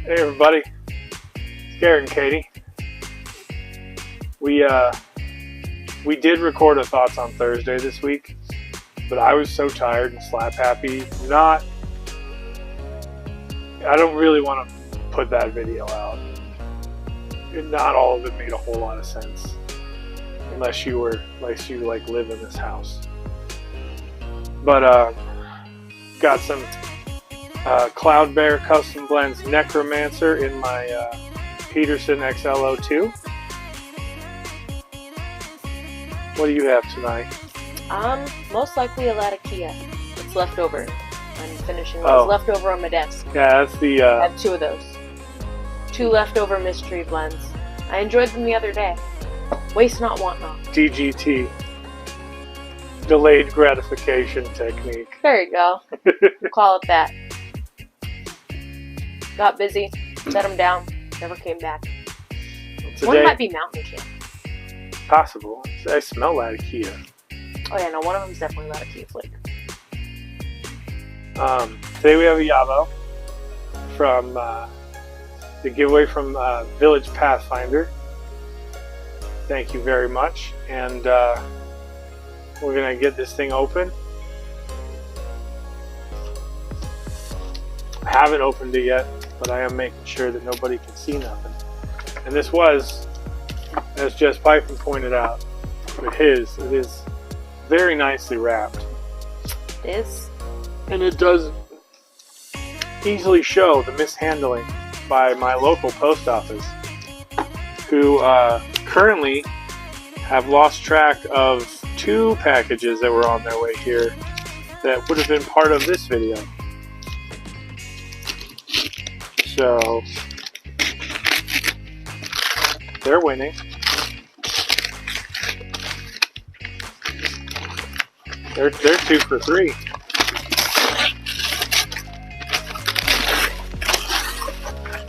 Hey everybody, it's Garrett and Katie. We did record a thoughts on Thursday this week, but I was so tired and slap happy. I don't really want to put that video out. Not all of it made a whole lot of sense, unless you live in this house. But got some Cloud Bear Custom Blends Necromancer in my Peterson XL02. What do you have tonight? Most likely a Latakia. It's left over. I'm finishing those left over on my desk. Yeah, that's the I have two of those. Two leftover mystery blends. I enjoyed them the other day. Waste not, want not. DGT. Delayed gratification technique. There you go. Call it that. Got busy, set them down, never came back. One might be Mountain King. Possible. I smell Latakia. Oh yeah, no, one of them is definitely Latakia flavor. Today we have a YABO from the giveaway from Village Pathfinder. Thank you very much. And we're going to get this thing open. I haven't opened it yet, but I am making sure that nobody can see nothing. And this was, as Jess Python pointed out, it is very nicely wrapped. It is. And it does easily show the mishandling by my local post office, who currently have lost track of 2 packages that were on their way here that would have been part of this video. So they're winning. They're 2 for 3.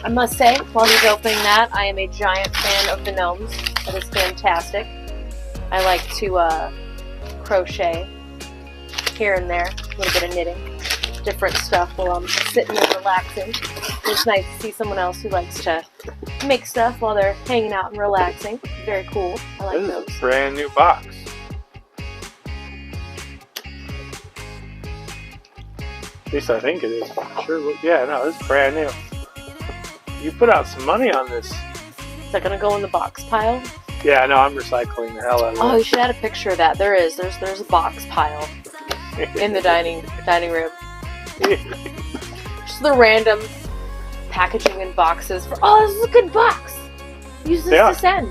I must say, while he's opening that, I am a giant fan of the gnomes. That is fantastic. I like to crochet here and there, a little bit of knitting, different stuff while I'm sitting and relaxing. It's nice to see someone else who likes to make stuff while they're hanging out and relaxing. Very cool. I like those. This is a brand new box. At least I think it is. Sure. Yeah, no, this is brand new. You put out some money on this. Is that gonna go in the box pile? Yeah, no, I'm recycling the hell out of it. Oh, you should add a picture of that. There is. There's a box pile in the dining room. Just the random packaging in boxes for. Oh, this is a good box. Use this to send.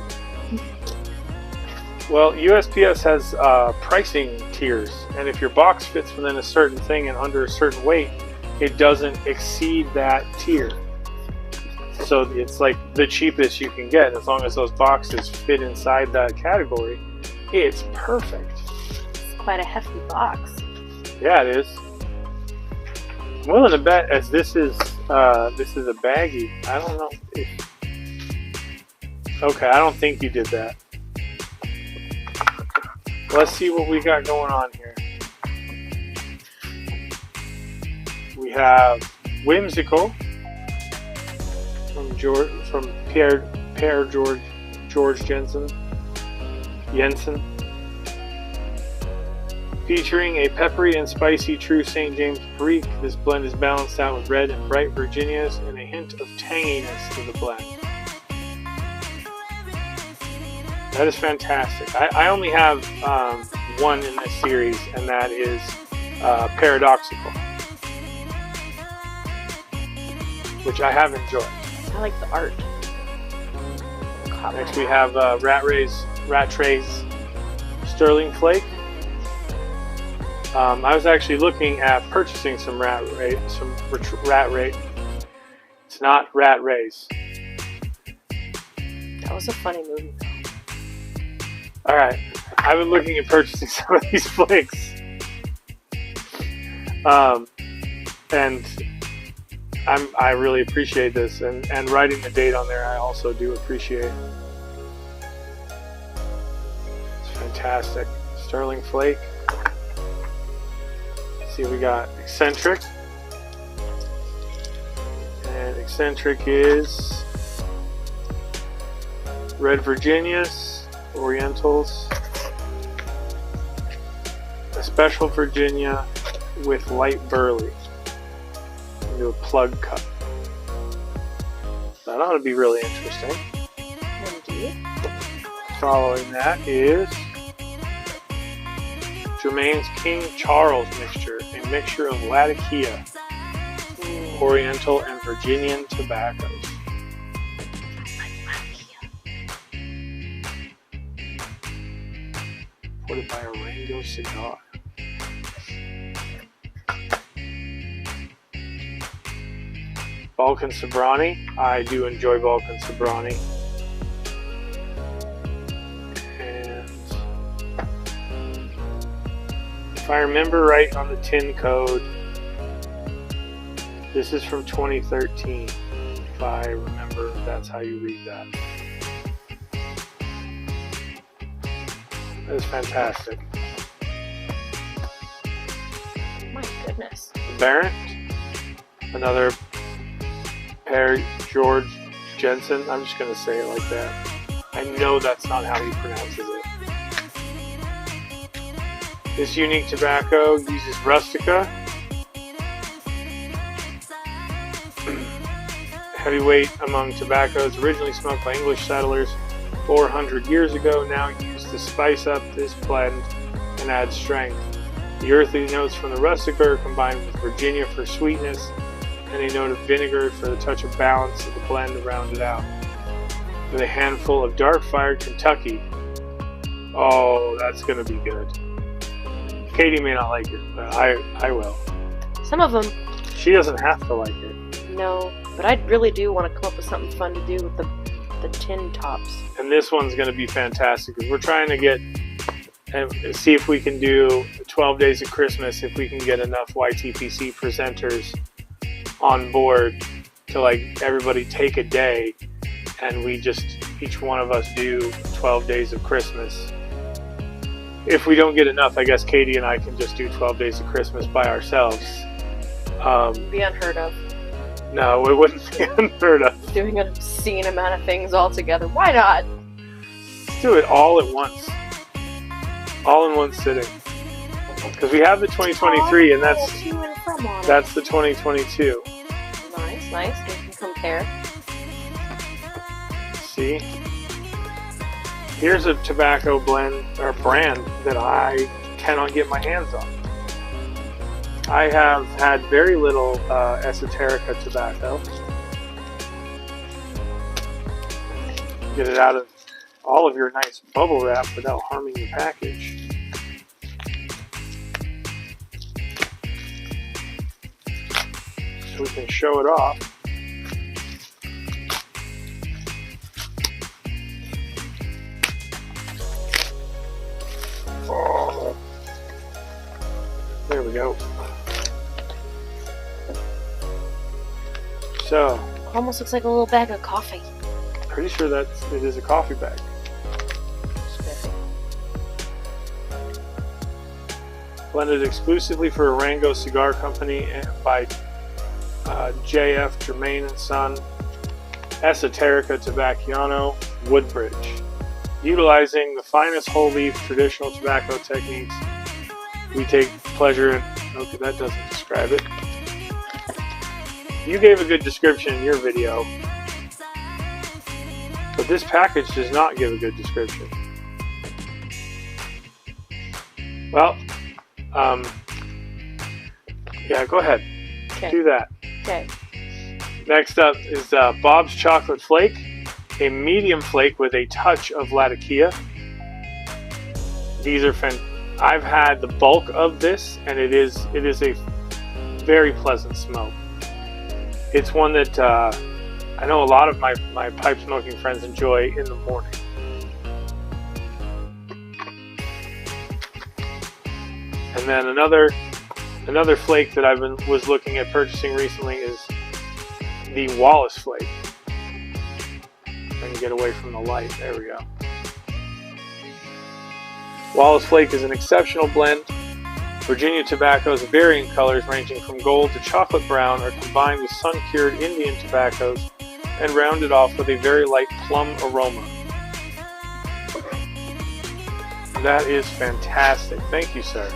Well, USPS has pricing tiers, and if your box fits within a certain thing and under a certain weight, it doesn't exceed that tier. So it's like the cheapest you can get. As long as those boxes fit inside that category, it's perfect. It's quite a hefty box. Yeah, it is. I'm willing to bet, as this is a baggie. I don't know if... Okay, I don't think you did that. Let's see what we got going on here. We have Whimsical from Pierre George Jensen, featuring a peppery and spicy true St. James Perique. This blend is balanced out with red and bright Virginias and a hint of tanginess to the blend. That is fantastic. I only have one in this series, and that is Paradoxical, which I have enjoyed. I like the art. Next we have Rat Trace Sterling Flake. I was actually looking at purchasing some Rat Ray. It's not Rat Rays. That was a funny movie. Alright, I've been looking at purchasing some of these flakes. And I really appreciate this, and writing the date on there I also do appreciate. It's fantastic. Sterling Flake. Let's see, we got Eccentric and eccentric is Red Virginias, Orientals, a special Virginia with light burley. Do a plug cut. That ought to be really interesting. Indeed. Following that is Germain's King Charles mixture, a mixture of Latakia, Oriental, and Virginian tobaccos. Supported by a Rango cigar. Balkan Sobrani. I do enjoy Balkan Sobrani. And if I remember right on the tin code, this is from 2013. If I remember, that's how you read that. That is fantastic. My goodness. Barrett, another Pear George Jensen. I'm just going to say it like that. I know that's not how he pronounces it. This unique tobacco uses Rustica, heavyweight among tobaccos originally smoked by English settlers 400 years ago, now used to spice up this blend and add strength. The earthy notes from the Rustica are combined with Virginia for sweetness and a note of vinegar for the touch of balance of the blend to round it out. With a handful of dark-fired Kentucky. Oh, that's going to be good. Katie may not like it, but I will. Some of them. She doesn't have to like it. No, but I really do want to come up with something fun to do with the tin tops. And this one's going to be fantastic because we're trying to get and see if we can do 12 Days of Christmas, if we can get enough YTPC presenters on board to like everybody take a day and we just each one of us do 12 Days of Christmas. If we don't get enough, I guess Katie and I can just do 12 Days of Christmas by ourselves. Be unheard of. No, it wouldn't be unheard of. Doing an obscene amount of things all together. Why not? Let's do it all at once. All in one sitting. Because we have the 2023 and that's the 2022. Nice. We can compare. See? Here's a tobacco blend or brand that I cannot get my hands on. I have had very little Esoterica tobacco. Get it out of all of your nice bubble wrap without harming the package. So we can show it off. Oh. There we go. So, Almost looks like a little bag of coffee. pretty sure it is a coffee bag. Blended exclusively for Rango Cigar Company and by J.F. Germain and Son, Esoterica Tabacchiano, Woodbridge. Utilizing the finest whole leaf traditional tobacco techniques, we take pleasure in. Okay, that doesn't describe it. You gave a good description in your video, but this package does not give a good description. Well, yeah, go ahead. Okay. Do that. Okay. Next up is Bob's Chocolate Flake, a medium flake with a touch of Latakia. These are I've had the bulk of this, and it is a very pleasant smoke. It's one that I know a lot of my pipe smoking friends enjoy in the morning. And then another flake that was looking at purchasing recently is the Wallace flake. Trying to get away from the light. There we go. Wallace flake is an exceptional blend Virginia tobaccos of varying colors ranging from gold to chocolate brown are combined with sun-cured Indian tobaccos and rounded off with a very light plum aroma. That is fantastic. Thank you, sir.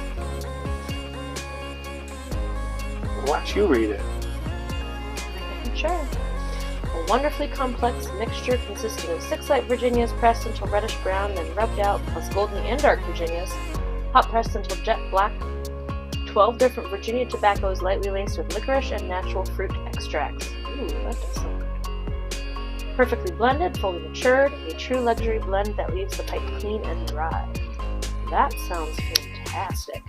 Why don't you read it? Sure. A wonderfly complex mixture consisting of 6 light Virginias pressed until reddish brown, then rubbed out, plus golden and dark Virginias, hot pressed until jet black, 12 different Virginia tobaccos lightly laced with licorice and natural fruit extracts. Ooh, that does sound good. Perfectly blended, fully matured, a true luxury blend that leaves the pipe clean and dry. That sounds fantastic.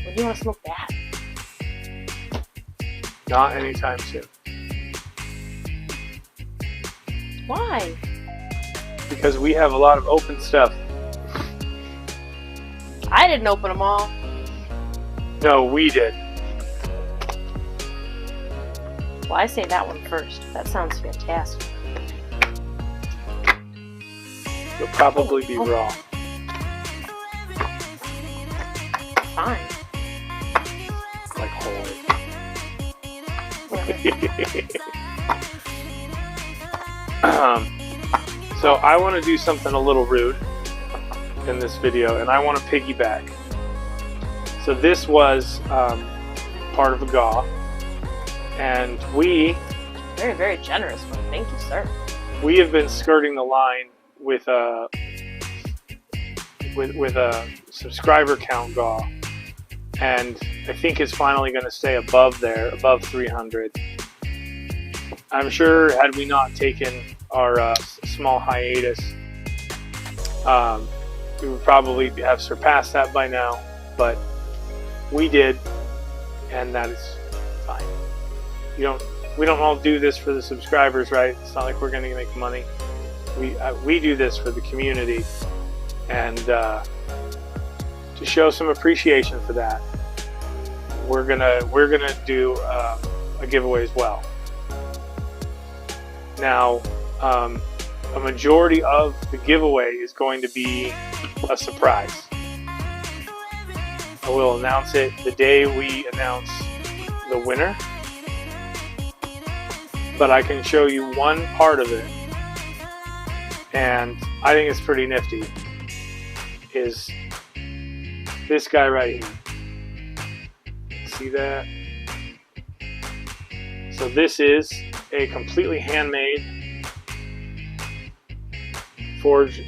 When do you want to smoke that? Not anytime soon. Why? Because we have a lot of open stuff. I didn't open them all. No, we did. Well, I say that one first. That sounds fantastic. You'll probably be wrong. Fine. Like holy. So I want to do something a little rude in this video, and I want to piggyback. So this was part of a GAW, and we... Very, very generous one. Thank you, sir. We have been skirting the line with a subscriber count GAW, and I think it's finally going to stay above there, above 300. I'm sure had we not taken our small hiatus, we would probably have surpassed that by now, but we did, and that is fine. We don't all do this for the subscribers, right? It's not like we're going to make money. We do this for the community, and to show some appreciation for that, we're gonna do a giveaway as well. Now, a majority of the giveaway is going to be a surprise. I will announce it the day we announce the winner, but I can show you one part of it, and I think it's pretty nifty, is this guy right here. See that? So this is a completely handmade,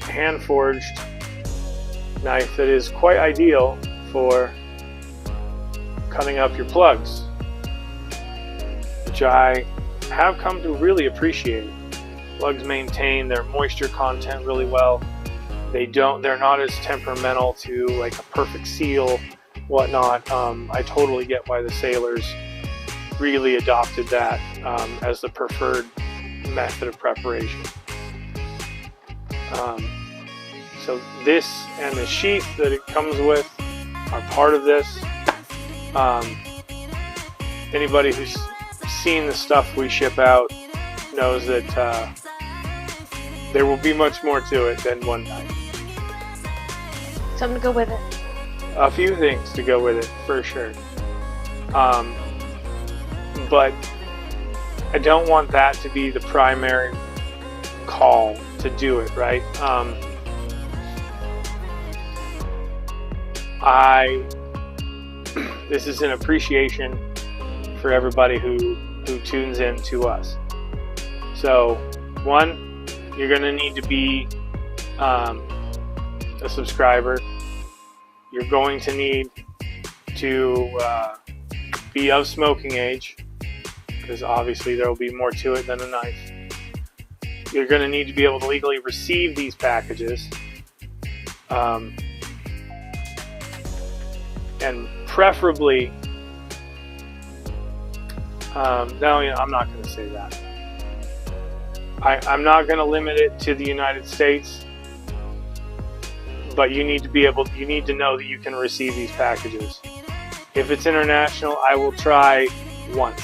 hand-forged knife that is quite ideal for cutting up your plugs, which I have come to really appreciate. Plugs maintain their moisture content really well. They're not as temperamental to like a perfect seal, whatnot. I totally get why the sailors really adopted that as the preferred method of preparation. So this and the sheath that it comes with are part of this. Anybody who's seen the stuff we ship out knows that there will be much more to it than one knife. Something to go with it. A few things to go with it, for sure. But I don't want that to be the primary call to do it, right? This is an appreciation for everybody who tunes in to us. So, one, you're going to need to be a subscriber. You're going to need to be of smoking age, because obviously there will be more to it than a knife. You're going to need to be able to legally receive these packages, and preferably, no, I'm not going to say that. I'm not going to limit it to the United States, but you need to know that you can receive these packages. If it's international, I will try once.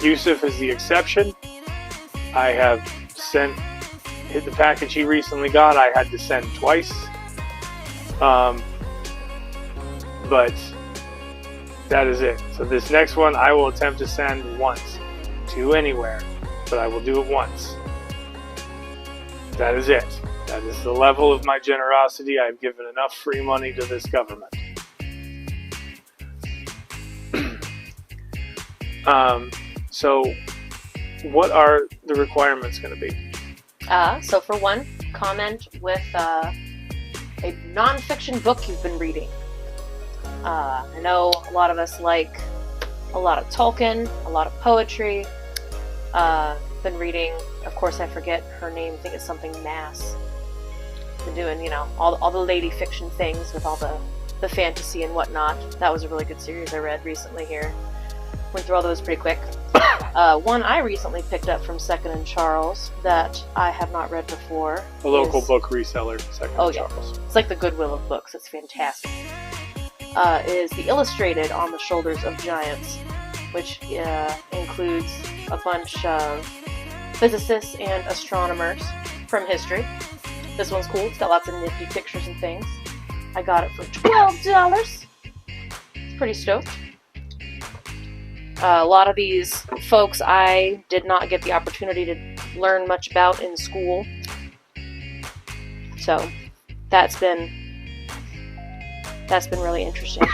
Yusuf is the exception. I have sent the package he recently got, I had to send twice. But that is it. So this next one I will attempt to send once to anywhere, but I will do it once. That is it. That is the level of my generosity. I've given enough free money to this government. So what are the requirements going to be? So for one, comment with a nonfiction book you've been reading. I know a lot of us like a lot of Tolkien, a lot of poetry. Been reading, of course I forget her name, I think it's something Mass. Been doing, all the lady fiction things with all the fantasy and whatnot. That was a really good series I read recently here. Went through all those pretty quick. One I recently picked up from Second and Charles that I have not read before. A local book reseller, Second and yeah. Charles. It's like the Goodwill of books. It's fantastic. Is the Illustrated On the Shoulders of Giants, which includes a bunch of physicists and astronomers from history. This one's cool. It's got lots of nifty pictures and things. I got it for $12. It's pretty stoked. A lot of these folks I did not get the opportunity to learn much about in school. So that's been really interesting.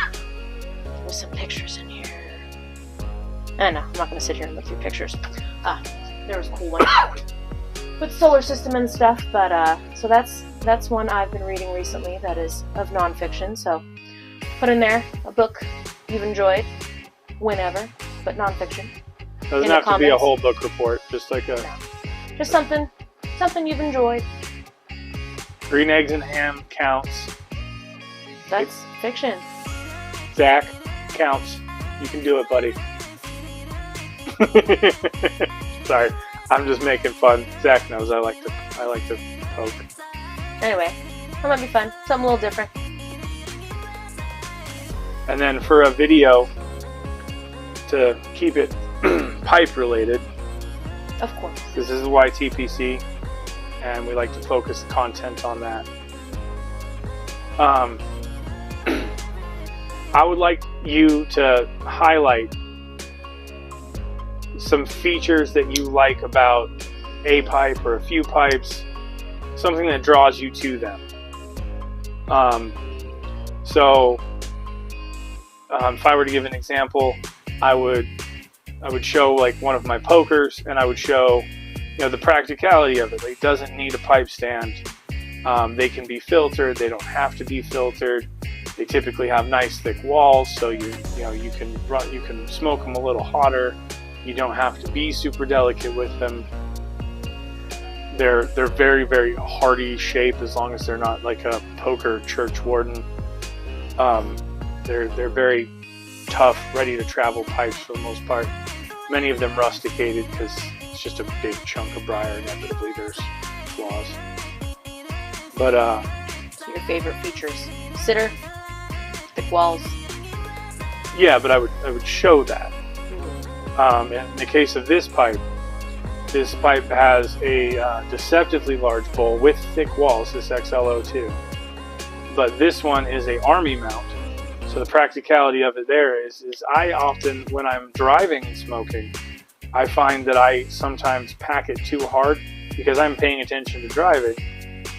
There's some pictures in here. I know, I'm not going to sit here and look through pictures. There was a cool one with solar system and stuff, but so that's one I've been reading recently that is of nonfiction. So put in there a book you've enjoyed whenever, but nonfiction. Doesn't have to be a whole book report, just like just something you've enjoyed. Green Eggs and Ham counts. That's fiction. Zach, counts. You can do it, buddy. Sorry, I'm just making fun. Zach knows I like to poke. Anyway, that might be fun. Something a little different. And then for a video, to keep it pipe related. Of course. This is YTPC, and we like to focus content on that. I would like you to highlight some features that you like about a pipe or a few pipes, something that draws you to them. If I were to give an example, I would show like one of my pokers, and I would show the practicality of it. It doesn't need a pipe stand. They can be filtered. They don't have to be filtered. They typically have nice thick walls, so you can smoke them a little hotter. You don't have to be super delicate with them. They're very, very hardy shape, as long as they're not like a poker church warden. They're very tough, ready to travel pipes for the most part. Many of them rusticated because it's just a big chunk of briar. Inevitably, there's flaws. But so your favorite features: sitter, thick walls. Yeah, but I would show that. In the case of this pipe has a deceptively large bowl with thick walls, this XLO2. But this one is a army mount. So the practicality of it there is I often, when I'm driving and smoking, I find that I sometimes pack it too hard because I'm paying attention to driving.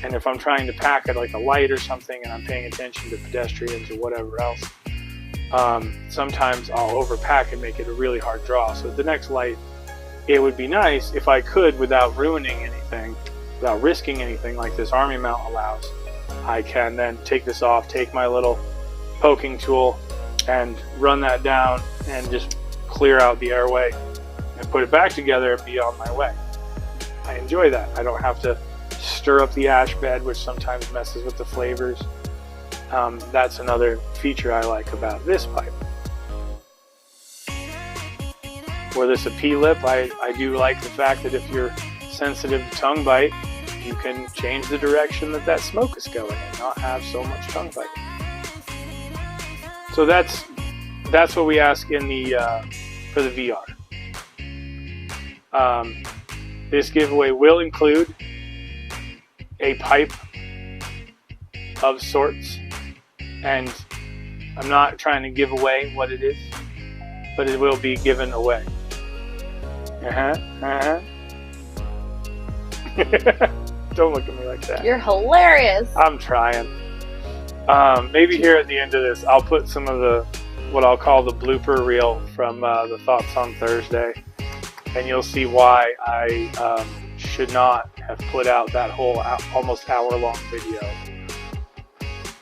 And if I'm trying to pack it like a light or something and I'm paying attention to pedestrians or whatever else, sometimes I'll overpack and make it a really hard draw. So the next light, it would be nice if I could, without ruining anything, without risking anything like this army mount allows, I can then take this off, take my little poking tool and run that down and just clear out the airway and put it back together and be on my way. I enjoy that. I don't have to stir up the ash bed, which sometimes messes with the flavors. That's another feature I like about this pipe. For this a P-lip, I do like the fact that if you're sensitive to tongue bite, you can change the direction that smoke is going and not have so much tongue bite. So that's what we ask in the for the VR. This giveaway will include a pipe of sorts, and I'm not trying to give away what it is, but it will be given away. Don't look at me like that. You're hilarious. I'm trying. Maybe here at the end of this, I'll put some of the, what I'll call the blooper reel from the Thoughts on Thursday, and you'll see why I should not have put out that whole almost hour-long video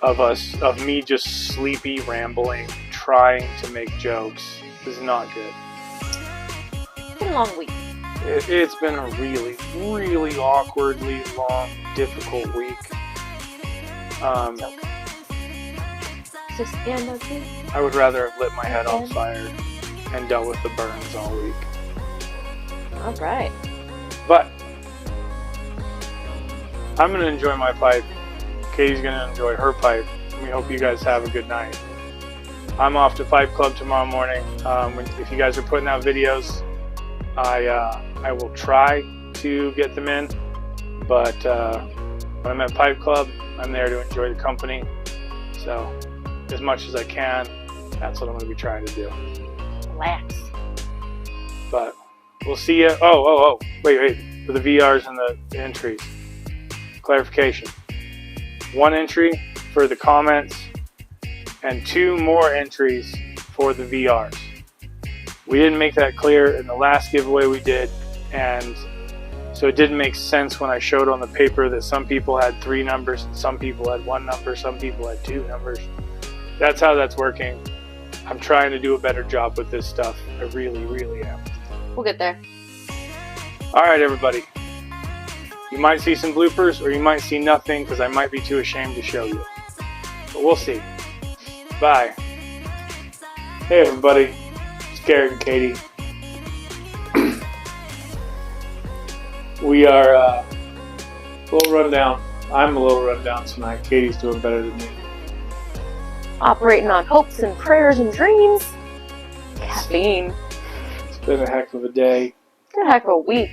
of me just sleepy rambling, trying to make jokes. This is not good. It's been a long week. It's been a really, really awkwardly long, difficult week. I would rather have lit my head on fire and dealt with the burns all week. All right. But I'm going to enjoy my pipe. Katie's going to enjoy her pipe. And we hope you guys have a good night. I'm off to Pipe Club tomorrow morning. If you guys are putting out videos, I will try to get them in. But when I'm at Pipe Club, I'm there to enjoy the company. So as much as I can, that's what I'm going to be trying to do. Relax. But we'll see you. Oh. Wait. For the VRs and the entries. Clarification. 1 entry for the comments and 2 more entries for the VRs. We didn't make that clear in the last giveaway we did, and so it didn't make sense when I showed on the paper that some people had 3 numbers, some people had 1 number, some people had 2 numbers. That's how that's working. I'm trying to do a better job with this stuff. I really, really am. We'll get there. All right, everybody. You might see some bloopers, or you might see nothing, because I might be too ashamed to show you. But we'll see. Bye. Hey, everybody. It's Garrett and Katie. We are a little run down. I'm a little run down tonight. Katie's doing better than me. Operating on hopes and prayers and dreams. Caffeine. It's been a heck of a day. It's been a heck of a week.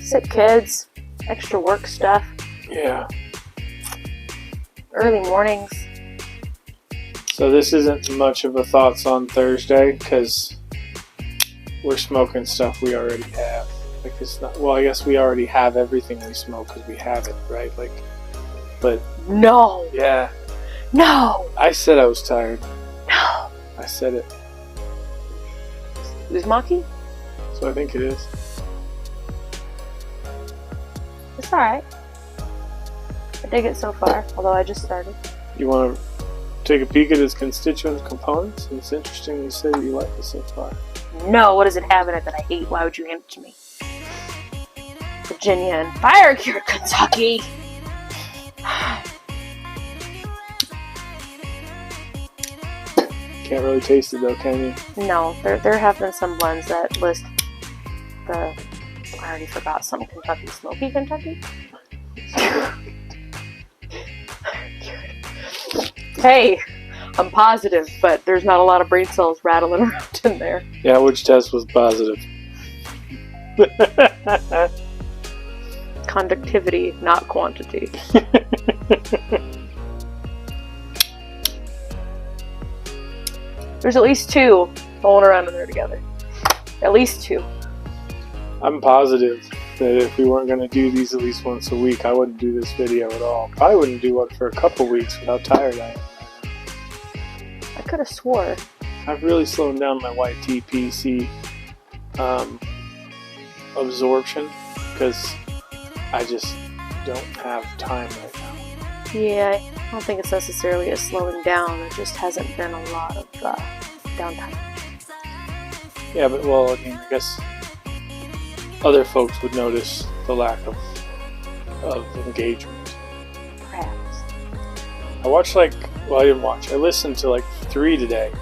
Sick kids. Extra work stuff. Yeah. Early mornings. So this isn't much of a Thoughts on Thursday, because we're smoking stuff we already have. Like, it's not, well, I guess we already have everything we smoke because we have it, right? Like, but No. yeah. No. I said I was tired. No. I said it. Uzumaki? So I think it is. It's alright. I dig it so far, although I just started. You want to take a peek at its constituent components? It's interesting you say that you like it so far. No, what does it have in it that I hate? Why would you hand it to me? Virginia and fire cured Kentucky. Can't really taste it though, can you? No, there have been some blends that list the, I already forgot, some Kentucky, smoky Kentucky? Hey, I'm positive, but there's not a lot of brain cells rattling around in there. Yeah, which test was positive? Conductivity, not quantity. There's at least 2 rolling around in there together. At least 2. I'm positive that if we weren't going to do these at least once a week, I wouldn't do this video at all. Probably wouldn't do one for a couple weeks with how tired I am. I could have swore. I've really slowed down my YTPC absorption because I just don't have time right now. Yeah, I don't think it's necessarily a slowing down. There just hasn't been a lot of downtime. Yeah, but well, I mean, I guess other folks would notice the lack of engagement. Perhaps. I watched I didn't watch. I listened to 3 today,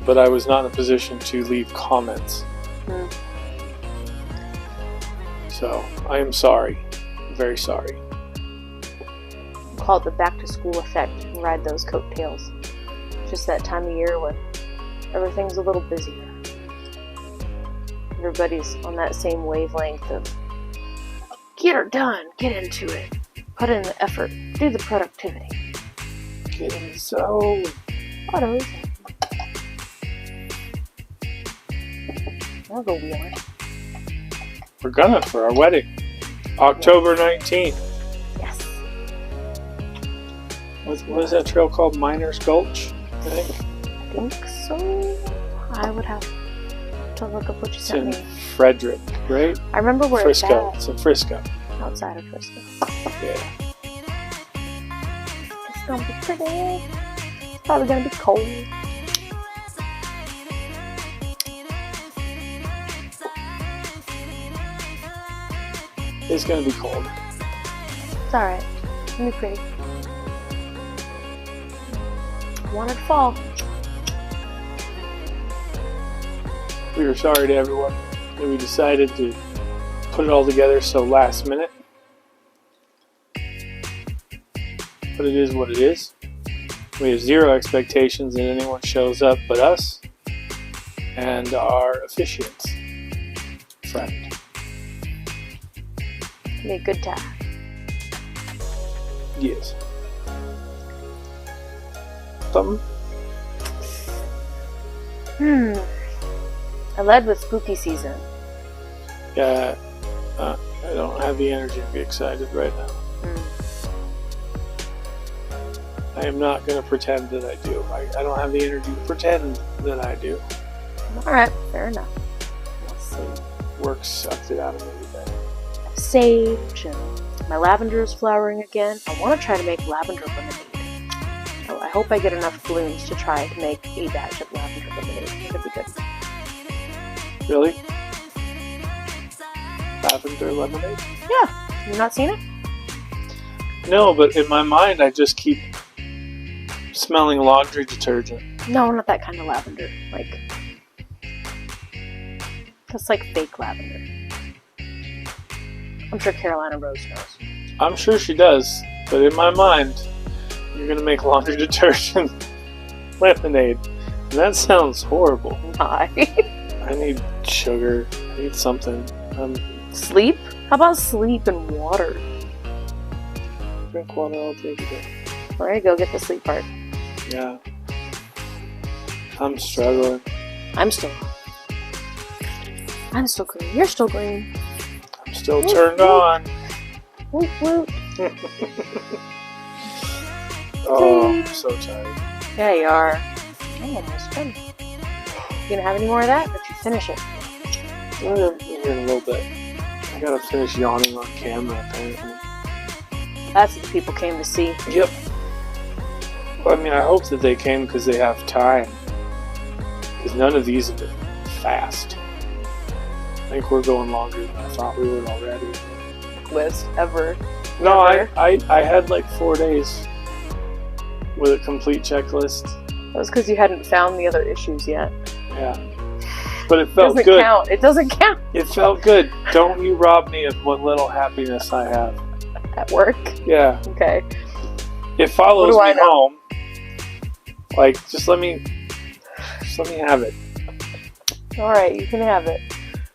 but I was not in a position to leave comments. So, I am sorry. I'm very sorry. Call it the back to school effect and ride those coattails. Just that time of year when everything's a little busier. Everybody's on that same wavelength of Get her done. Get into it. Put in the effort. Do the productivity. Get in the zone. Autos. I'll go wheeling. We're gonna for our wedding. October 19th. Yes. What is that trail called? Miners Gulch, I think. I think so. I would have to look up what you It's sent in me. Frederick, right? I remember where Frisco. it's It's in Frisco. at. Outside of Frisco. Yeah. It's gonna be pretty. It's probably gonna be cold. It's gonna be cold. It's alright. It's gonna be pretty. I wanted fall. We are sorry to everyone that we decided to put it all together so last minute. But it is what it is. We have zero expectations that anyone shows up but us and our officiant's friend. Be a good time. Yes. Something? I led with spooky season. Yeah. I don't have the energy to be excited right now. I am not going to pretend that I do. I don't have the energy to pretend that I do. Alright, fair enough. Let's see. Work sucked it out of me today. Sage and my lavender is flowering again. I want to try to make lavender lemonade. Oh, I hope I get enough blooms to try to make a batch of lavender lemonade. It'll be good. Really? Lavender lemonade? Yeah. You not seen it? No, but in my mind I just keep smelling laundry detergent. No, not that kind of lavender. Like, that's like fake lavender. I'm sure Carolina Rose knows. I'm sure she does, but in my mind, you're gonna make laundry detergent lemonade. And that sounds horrible. Why? I need sugar. I need something. Sleep? How about sleep and water? Drink water all day today. Alright, go get the sleep part. Yeah. I'm struggling. I'm still green. You're still green. I'm still turned on. Woot woot. Oh, I'm so tired. Yeah, you are. I'm almost done. You gonna have any more of that? Or did you finish it? I'm gonna here in a little bit. I gotta finish yawning on camera, apparently. That's what the people came to see. Yep. Well, I mean, I hope that they came because they have time. Because none of these have been fast. I think we're going longer than I thought we would already. List ever. No, Ever. I had like 4 days with a complete checklist. That was because you hadn't found the other issues yet. Yeah. But it felt Doesn't good. count. It doesn't count. It felt good. Don't you rob me of what little happiness I have. At work? Yeah. Okay. It follows What do I me know? home. Like, just let me have it. Alright, you can have it.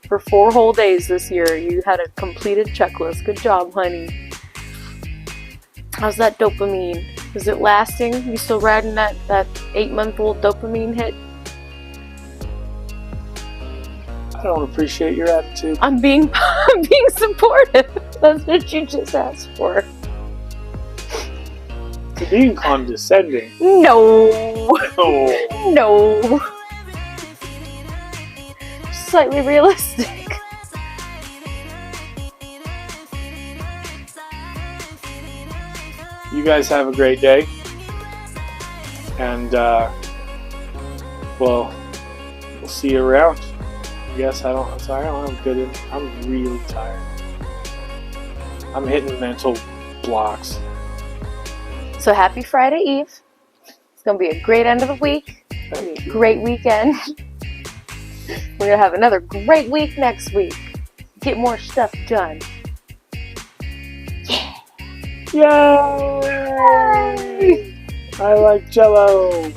For 4 whole days this year, you had a completed checklist. Good job, honey. How's that dopamine? Is it lasting? You still riding that 8-month-old dopamine hit? I don't appreciate your attitude. I'm being supportive. That's what you just asked for. You're being condescending. No. Oh. No. Slightly realistic. You guys have a great day. And, well, we'll see you around. I guess I'm really tired. I'm hitting mental blocks. So happy Friday Eve. It's going to be a great end of the week. It's going to be a great weekend. We're going to have another great week next week. Get more stuff done. Yay! I like Jell-O.